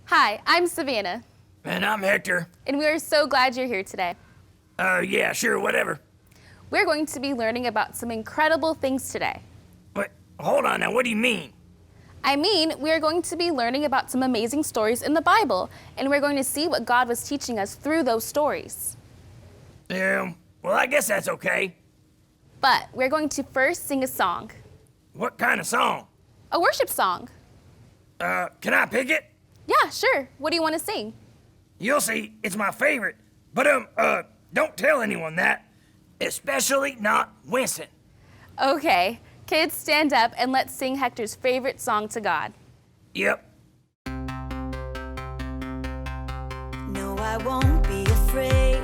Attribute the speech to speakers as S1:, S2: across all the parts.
S1: Hi, I'm Savannah.
S2: And I'm Hector.
S1: And we are so glad you're here today.
S2: Yeah, sure, whatever.
S1: We're going to be learning about some incredible things today.
S2: But hold on now, what do you mean?
S1: I mean, we are going to be learning about some amazing stories in the Bible, and we're going to see what God was teaching us through those stories.
S2: Well, I guess that's okay.
S1: But we're going to first sing a song.
S2: What kind of song?
S1: A worship song.
S2: Can I pick it?
S1: Yeah, sure. What do you want to sing?
S2: You'll see, it's my favorite. But, don't tell anyone that. Especially not Winston.
S1: Okay. Kids, stand up and let's sing Hector's favorite song to God.
S2: Yep.
S3: No, I won't be afraid.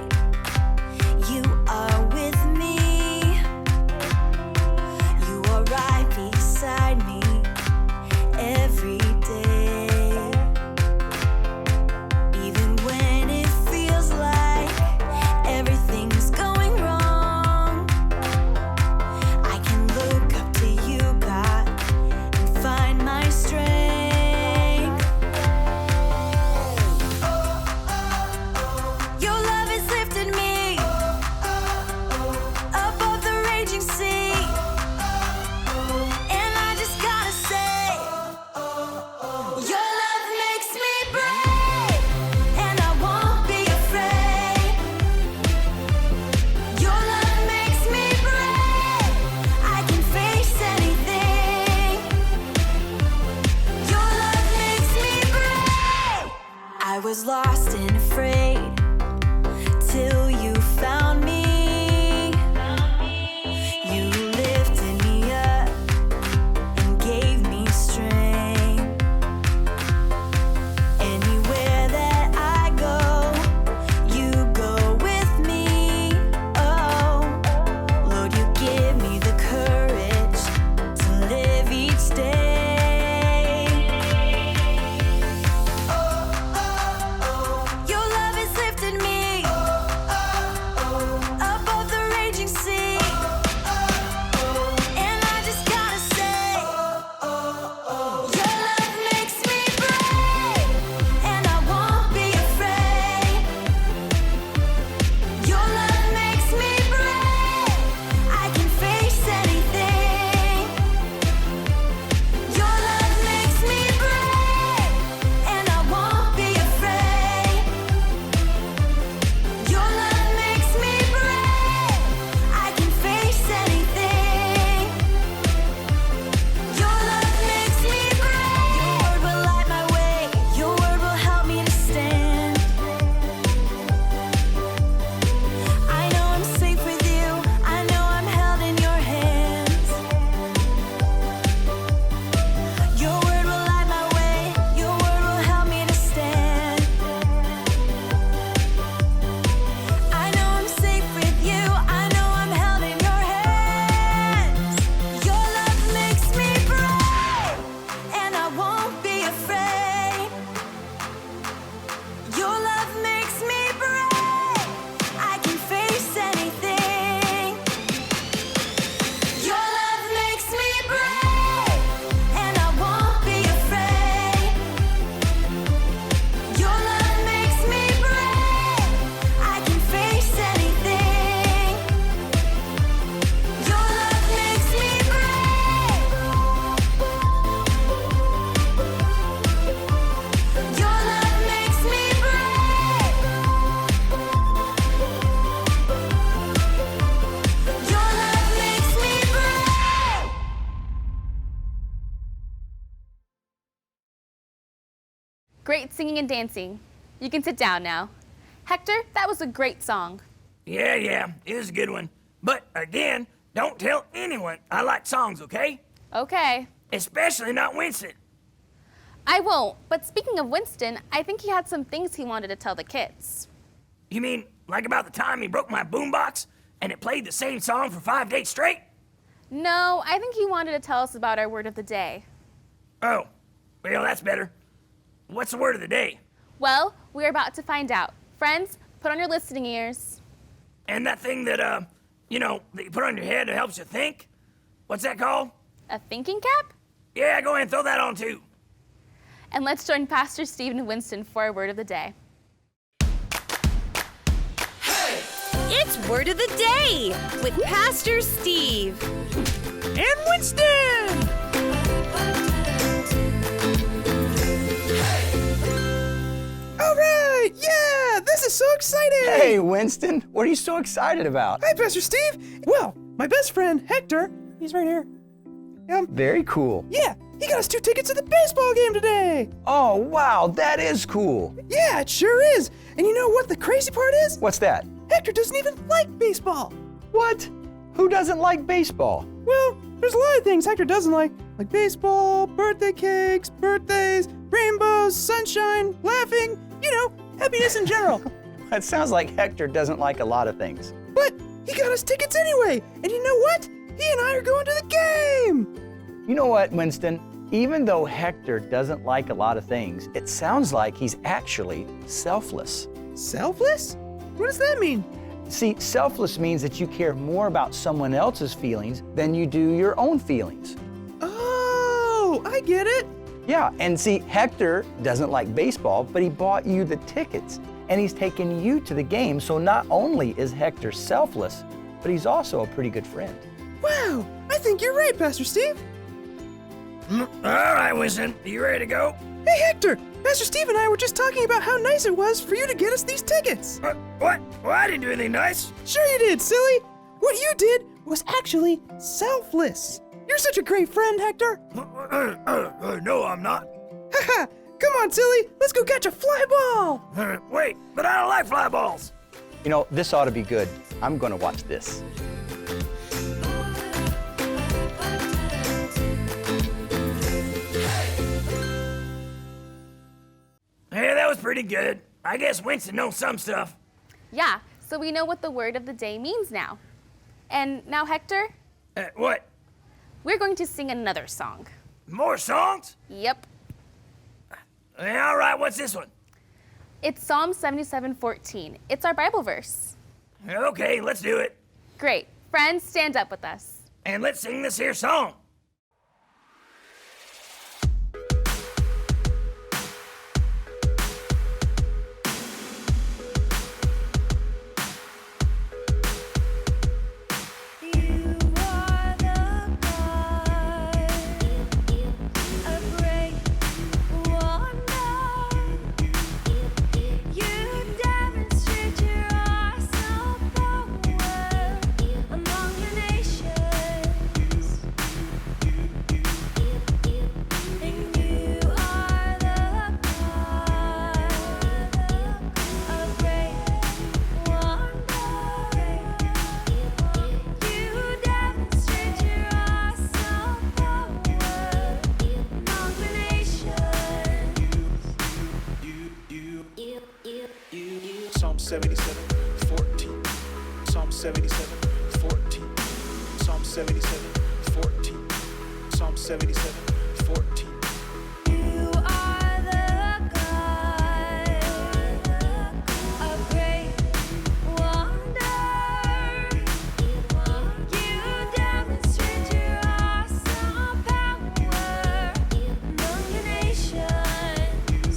S3: You are with me. You are right beside me every day. Even when it feels like everything's going wrong, I can look up to you, God, and find my strength. Your love has lifted me above the raging sea, and I just gotta say, your love makes me brave, and I won't be afraid. Your love makes me brave, I can face anything. Your love makes me brave. I was lost and afraid till you found me. You lifted me up and gave me strength. Anywhere that I go, you go with me. Oh, Lord, you give me the courage to live each day. Your love has lifted me above the raging sea, and I just gotta say, your love makes me brave, and I won't be afraid. Your love makes me brave, I can face anything. Your love makes me brave, and I won't be afraid. Your love makes me brave, I can face anything. Your love makes me brave. Your word will light my way. Your word will help me to stand. I know I'm safe with you. I know I'm held in your hands. Your word will light my way. Your word will help me to stand. I know I'm safe with you. I know I'm held in your hands. Your love makes me brave, and I won't be afraid. Your love makes me brave, I can face anything. Your love makes me brave, and I won't be afraid. Your love makes me brave, I can face anything. Your love makes me brave. Your love makes me brave. Your love makes me brave.
S1: Great singing and dancing. You can sit down now. Hector, that was a great song.
S2: Yeah, it was a good one. But, again, don't tell anyone I like songs, okay?
S1: Okay.
S2: Especially not Winston.
S1: I won't, but speaking of Winston, I think he had some things he wanted to tell the kids.
S2: You mean, like about the time he broke my boombox and it played the same song for 5 days straight?
S1: No, I think he wanted to tell us about our word of the day.
S2: Oh, well, that's better. What's the word of the day?
S1: Well, we're about to find out. Friends, put on your listening ears.
S2: And that thing that, that you put on your head that helps you think? What's that called?
S1: A thinking cap?
S2: Yeah, go ahead and throw that on too.
S1: And let's join Pastor Steve and Winston for our word of the day.
S4: It's Word of the Day with Pastor Steve
S5: and Winston. All right, yeah, this is so exciting.
S6: Hey, Winston, what are you so excited about?
S5: Hi, Pastor Steve. Well, my best friend, Hector, he's right here.
S6: Very cool.
S5: Yeah, he got us 2 tickets to the baseball game today.
S6: Oh, wow, that is cool.
S5: Yeah, it sure is. And you know what the crazy part is?
S6: What's that?
S5: Hector doesn't even like baseball.
S6: What? Who doesn't like baseball?
S5: Well, there's a lot of things Hector doesn't like baseball, birthday cakes, birthdays, rainbows, sunshine, laughing, happiness in general.
S6: It sounds like Hector doesn't like a lot of things.
S5: But he got us tickets anyway. And you know what? He and I are going to the game.
S6: You know what, Winston? Even though Hector doesn't like a lot of things, it sounds like he's actually selfless.
S5: Selfless? What does that mean?
S6: See, selfless means that you care more about someone else's feelings than you do your own feelings.
S5: Oh, I get it.
S6: Yeah, and see, Hector doesn't like baseball, but he bought you the tickets, and he's taken you to the game, so not only is Hector selfless, but he's also a pretty good friend.
S5: Wow, I think you're right, Pastor Steve.
S2: All right, Winston, you ready to go?
S5: Hey, Hector, Pastor Steve and I were just talking about how nice it was for you to get us these tickets.
S2: What? Well, I didn't do anything nice.
S5: Sure you did, silly. What you did was actually selfless. You're such a great friend, Hector.
S2: No, I'm not.
S5: Haha, come on, silly. Let's go catch a fly ball.
S2: Wait, but I don't like fly balls.
S6: You know, this ought to be good. I'm going to watch this.
S2: Hey, that was pretty good. I guess Winston knows some stuff.
S1: Yeah, so we know what the word of the day means now. And now, Hector,
S2: What?
S1: we're going to sing another song.
S2: More songs?
S1: Yep.
S2: All right, what's this one?
S1: It's Psalm 77:14. It's our Bible verse.
S2: Okay, let's do it.
S1: Great. Friends, stand up with us.
S2: And let's sing this here song.
S3: You are the God of great wonder. You demonstrate your awesome power among the nations. And you are the God of great wonder. You demonstrate your awesome power among the nations.
S7: Psalm 77:14. Psalm 77:14. Psalm 77:14. Psalm 77:14.
S3: You are the God of great wonder. You demonstrate your awesome power among the nations.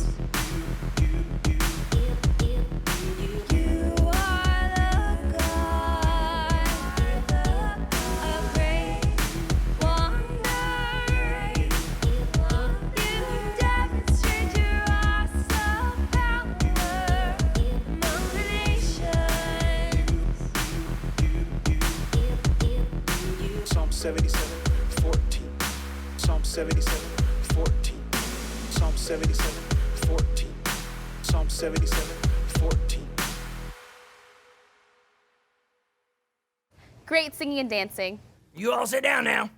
S3: You are the God of great wonder. You demonstrate your awesome power among the nations.
S7: Psalm 77:14. Psalm 77:14. Psalm 77:14. Psalm 77:14.
S1: Great singing and dancing.
S2: You all sit down now.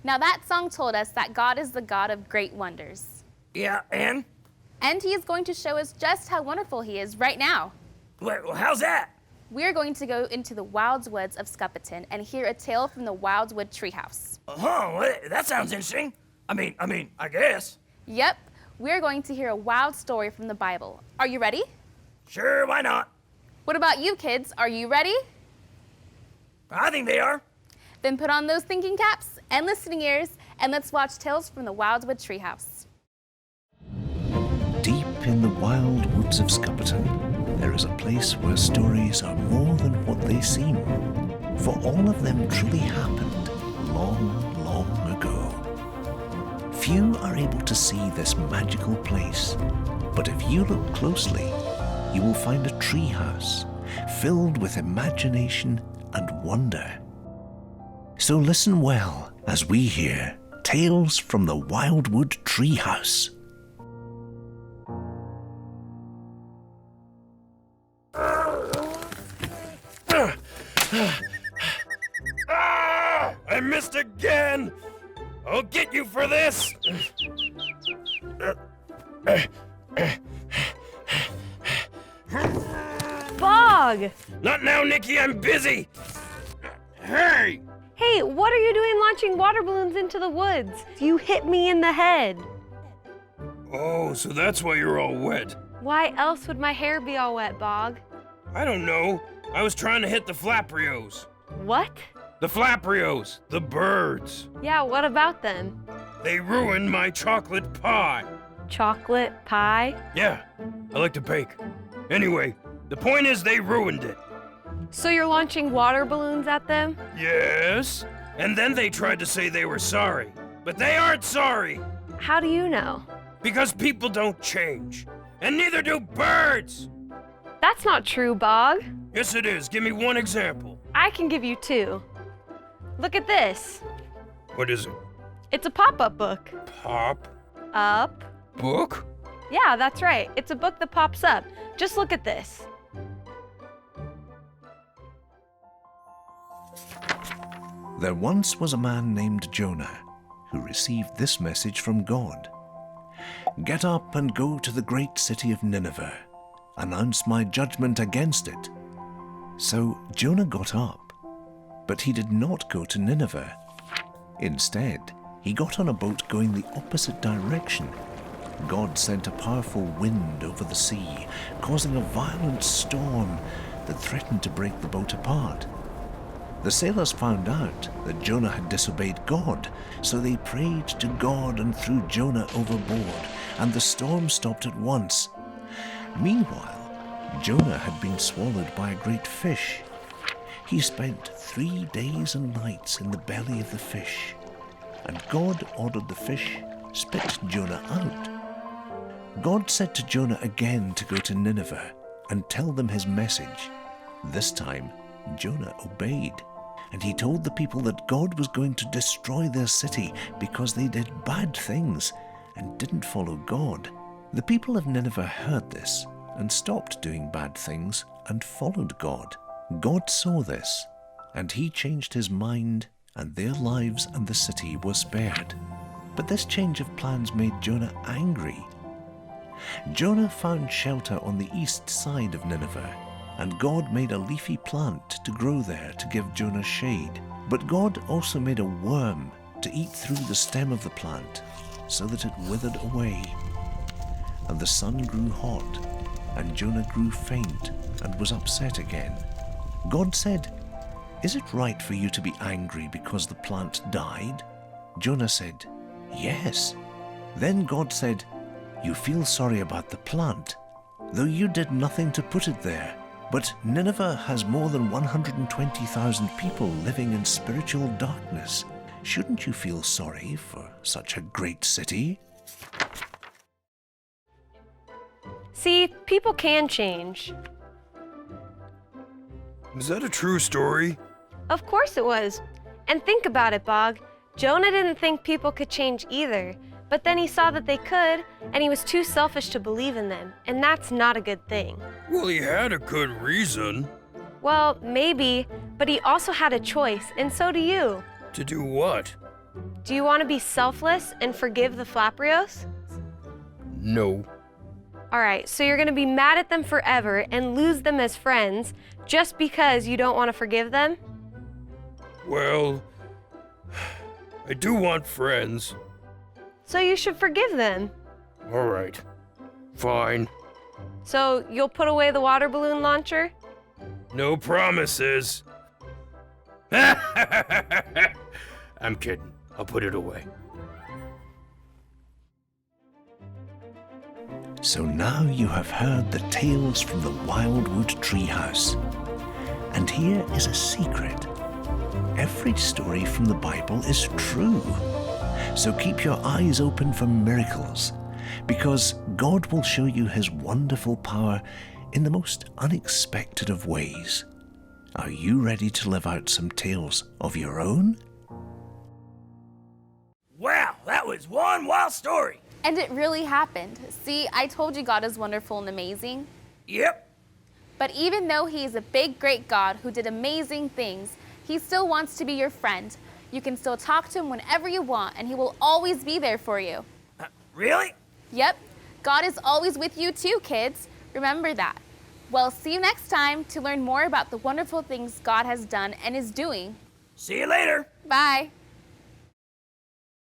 S1: Now that song told us that God is the God of great wonders.
S2: Yeah, and?
S1: And he is going to show us just how wonderful he is right now.
S2: Well, how's that?
S1: We are going to go into the woods of Skuppeton and hear a tale from the Wildwood Treehouse.
S2: Well, that sounds interesting. I guess.
S1: Yep, we're going to hear a wild story from the Bible. Are you ready?
S2: Sure, why not?
S1: What about you kids? Are you ready?
S2: I think they are.
S1: Then put on those thinking caps and listening ears and let's watch Tales from the Wildwood Treehouse.
S8: in the wild woods of Scupperton, there is a place where stories are more than what they seem, for all of them truly happened long, long ago. Few are able to see this magical place, but if you look closely, you will find a treehouse filled with imagination and wonder. So listen well as we hear Tales from the Wildwood Treehouse.
S2: I missed again! I'll get you for this!
S4: Bog!
S2: Not now, Nikki, I'm busy! Hey!
S4: Hey, what are you doing launching water balloons into the woods? You hit me in the head.
S2: Oh, so that's why you're all wet.
S4: Why else would my hair be all wet, Bog?
S2: I don't know. I was trying to hit the flaprios.
S4: What?
S2: The flaprios, the birds.
S4: Yeah, what about them?
S2: They ruined my chocolate pie.
S4: Chocolate pie?
S2: Yeah, I like to bake. Anyway, the point is they ruined it.
S4: So you're launching water balloons at them?
S2: Yes, and then they tried to say they were sorry. But they aren't sorry,
S4: How do you know?
S2: because people don't change. And neither do birds.
S4: That's not true, Bog.
S2: Yes, it is. Give me one example.
S4: I can give you two. Look at this.
S2: What is it?
S4: It's a pop-up book.
S2: Pop
S4: Up?
S2: book?
S4: Yeah, that's right. It's a book that pops up. Just look at this.
S8: There once was a man named Jonah who received this message from God. Get up and go to the great city of Nineveh. Announce my judgment against it. So Jonah got up, but he did not go to Nineveh. Instead, he got on a boat going the opposite direction. God sent a powerful wind over the sea, causing a violent storm that threatened to break the boat apart. The sailors found out that Jonah had disobeyed God, so they prayed to God and threw Jonah overboard, and the storm stopped at once. Meanwhile, Jonah had been swallowed by a great fish. He spent 3 days and nights in the belly of the fish, and God ordered the fish spit Jonah out. God said to Jonah again to go to Nineveh and tell them his message. This time, Jonah obeyed, and he told the people that God was going to destroy their city because they did bad things and didn't follow God. The people of Nineveh heard this and stopped doing bad things and followed God. God saw this, and he changed his mind, and their lives and the city were spared. But this change of plans made Jonah angry. Jonah found shelter on the east side of Nineveh, and God made a leafy plant to grow there to give Jonah shade. But God also made a worm to eat through the stem of the plant, so that it withered away. And the sun grew hot, and Jonah grew faint and was upset again. God said, "Is it right for you to be angry because the plant died?" Jonah said, "Yes." Then God said, "You feel sorry about the plant, though you did nothing to put it there. But Nineveh has more than 120,000 people living in spiritual darkness. Shouldn't you feel sorry for such a great city?"
S4: See, people can change.
S2: Is that a true story?
S4: Of course it was. And think about it, Bog. Jonah didn't think people could change either, but then he saw that they could, and he was too selfish to believe in them, and that's not a good thing.
S2: Well, he had a good reason.
S4: Well, maybe, but he also had a choice, and so do you.
S2: To do what?
S4: Do you want to be selfless and forgive the Flaprios?
S2: No.
S4: All right, so you're going to be mad at them forever and lose them as friends just because you don't want to forgive them?
S2: Well, I do want friends.
S4: So you should forgive them.
S2: All right. Fine.
S4: So you'll put away the water balloon launcher?
S2: No promises. I'm kidding. I'll put it away.
S8: So now you have heard the tales from the Wildwood Treehouse. And here is a secret. Every story from the Bible is true. So keep your eyes open for miracles, because God will show you his wonderful power in the most unexpected of ways. Are you ready to live out some tales of your own?
S2: Wow, that was one wild story.
S1: And it really happened. See, I told you God is wonderful and amazing.
S2: Yep.
S1: But even though he is a big, great God who did amazing things, he still wants to be your friend. You can still talk to him whenever you want, and he will always be there for you.
S2: Really?
S1: Yep, God is always with you too, kids. Remember that. Well, see you next time to learn more about the wonderful things God has done and is doing.
S2: See you later.
S1: Bye.